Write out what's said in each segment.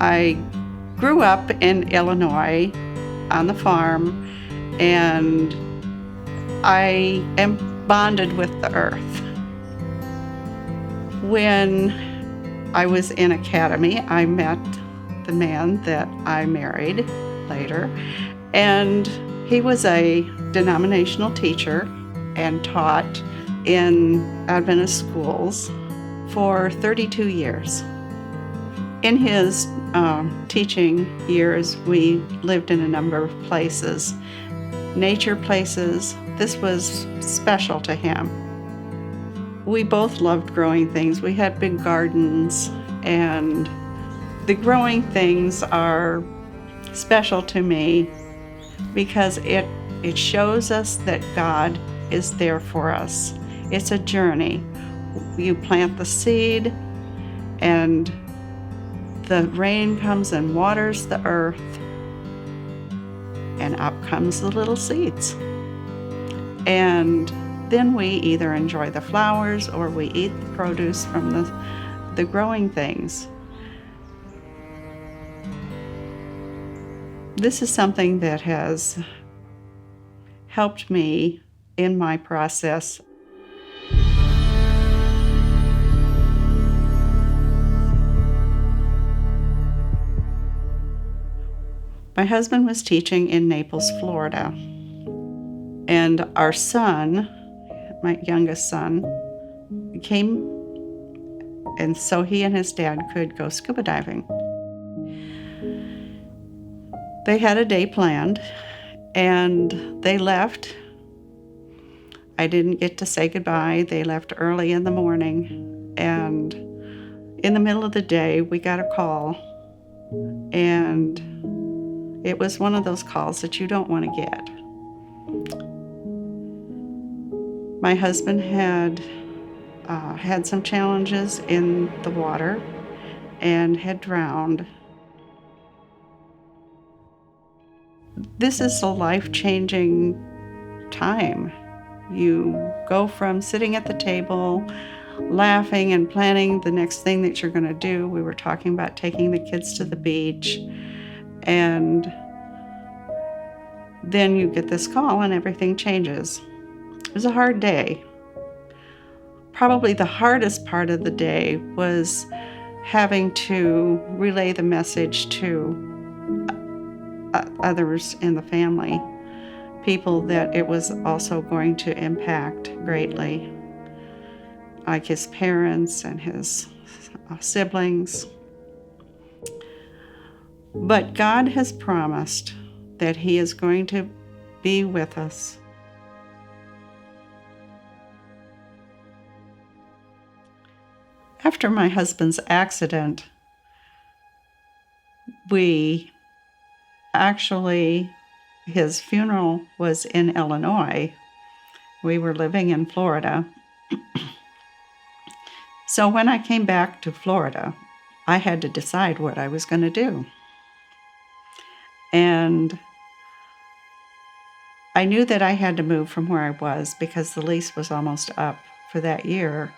I grew up in Illinois on the farm, and I am bonded with the earth. When I was in academy, I met the man that I married later, and he was a denominational teacher and taught in Adventist schools for 32 years. In his teaching years, we lived in a number of places, nature places. This was special to him. We both loved growing things. We had big gardens, and the growing things are special to me because it shows us that God is there for us. It's a journey. You plant the seed, and the rain comes and waters the earth, and up comes the little seeds. And then we either enjoy the flowers or we eat the produce from the growing things. This is something that has helped me in my process. My husband was teaching in Naples, Florida, and our son, my youngest son, came, and so he and his dad could go scuba diving. They had a day planned, and they left. I didn't get to say goodbye. They left early in the morning, and in the middle of the day, we got a call, and it was one of those calls that you don't want to get. My husband had had some challenges in the water and had drowned. This is a life-changing time. You go from sitting at the table, laughing and planning the next thing that you're going to do. We were talking about taking the kids to the beach, and then you get this call and everything changes. It was a hard day. Probably the hardest part of the day was having to relay the message to others in the family, people that it was also going to impact greatly, like his parents and his siblings. But God has promised that He is going to be with us. After my husband's accident, his funeral was in Illinois. We were living in Florida. So when I came back to Florida, I had to decide what I was going to do. And I knew that I had to move from where I was because the lease was almost up for that year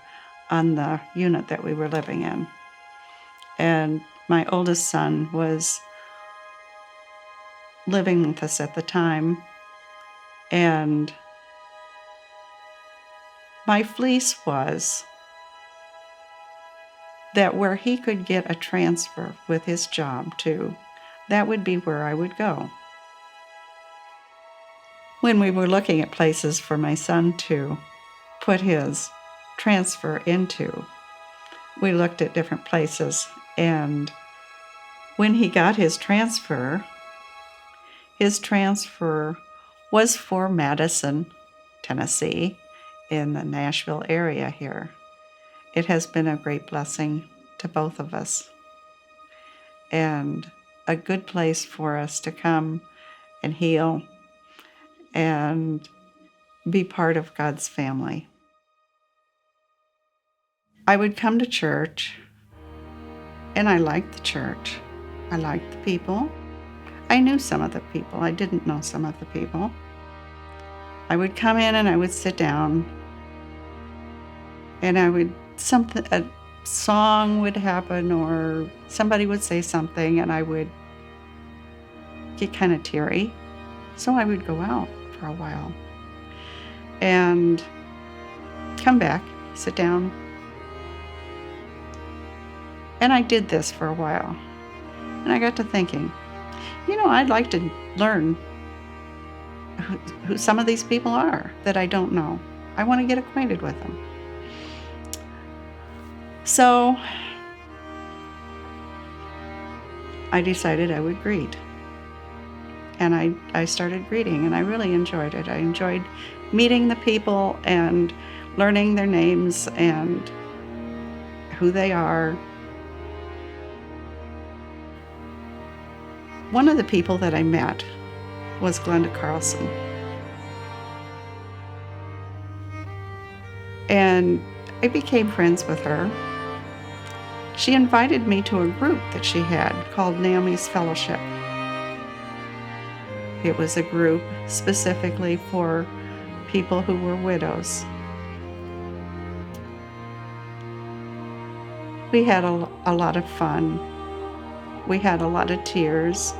on the unit that we were living in. And my oldest son was living with us at the time, and my fleece was that where he could get a transfer with his job to, that would be where I would go. When we were looking at places for my son to put his transfer into, we looked at different places, and when he got his transfer was for Madison, Tennessee, in the Nashville area here. It has been a great blessing to both of us, and a good place for us to come and heal and be part of God's family. I would come to church, and I liked the church. I liked the people. I knew some of the people. I didn't know some of the people. I would come in and I would sit down, and I would song would happen or somebody would say something and I would get kind of teary. So I would go out for a while and come back, sit down. And I did this for a while. And I got to thinking, I'd like to learn who some of these people are that I don't know. I want to get acquainted with them. So I decided I would greet. And I started greeting, and I really enjoyed it. I enjoyed meeting the people and learning their names and who they are. One of the people that I met was Glenda Carlson. And I became friends with her. She invited me to a group that she had called Naomi's Fellowship. It was a group specifically for people who were widows. We had a lot of fun. We had a lot of tears.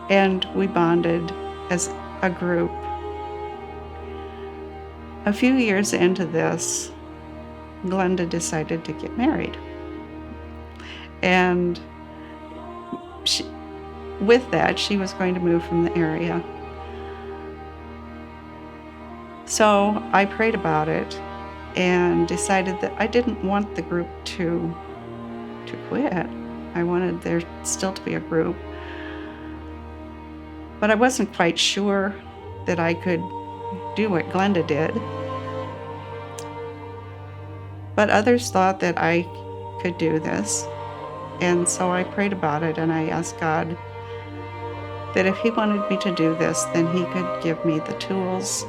And we bonded as a group. A few years into this, Glenda decided to get married. And with that, she was going to move from the area. So I prayed about it and decided that I didn't want the group to quit. I wanted there still to be a group. But I wasn't quite sure that I could do what Glenda did. But others thought that I could do this. And so I prayed about it and I asked God that if He wanted me to do this, then He could give me the tools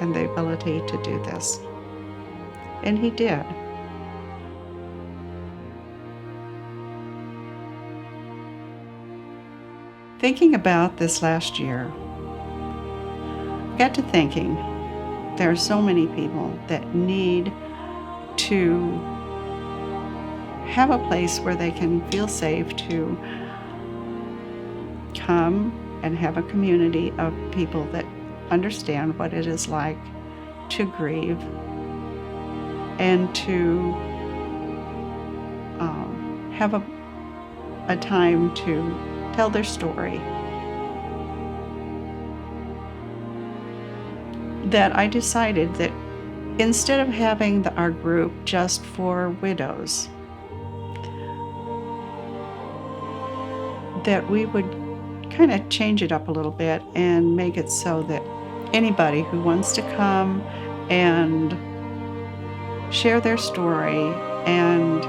and the ability to do this. And He did. Thinking about this last year, I got to thinking, there are so many people that need to have a place where they can feel safe to come and have a community of people that understand what it is like to grieve and to have a time to tell their story. That I decided that instead of having our group just for widows, that we would kind of change it up a little bit and make it so that anybody who wants to come and share their story and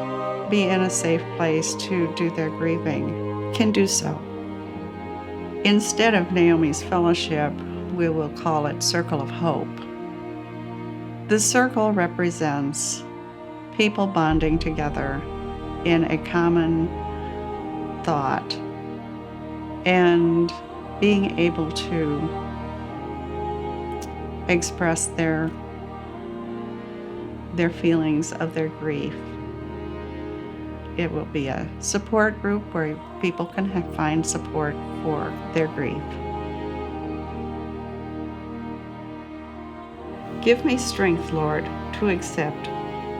be in a safe place to do their grieving can do so. Instead of Naomi's Fellowship, we will call it Circle of Hope. The circle represents people bonding together in a common thought and being able to express their feelings of their grief. It will be a support group where people can find support for their grief. Give me strength, Lord, to accept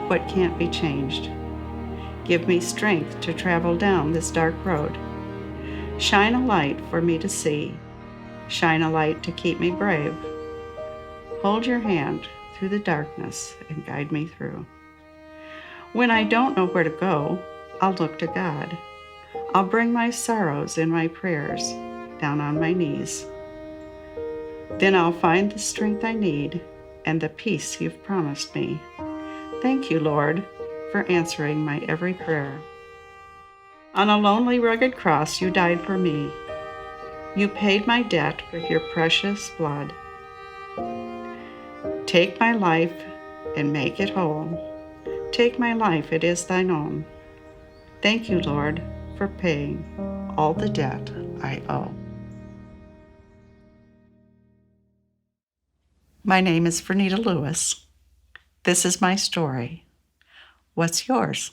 what can't be changed. Give me strength to travel down this dark road. Shine a light for me to see. Shine a light to keep me brave. Hold your hand through the darkness and guide me through. When I don't know where to go, I'll look to God. I'll bring my sorrows and my prayers down on my knees. Then I'll find the strength I need and the peace You've promised me. Thank You, Lord, for answering my every prayer. On a lonely, rugged cross, You died for me. You paid my debt with Your precious blood. Take my life and make it whole. Take my life, it is Thine own. Thank You, Lord, for paying all the debt I owe. My name is Vernita Lewis. This is my story. What's yours?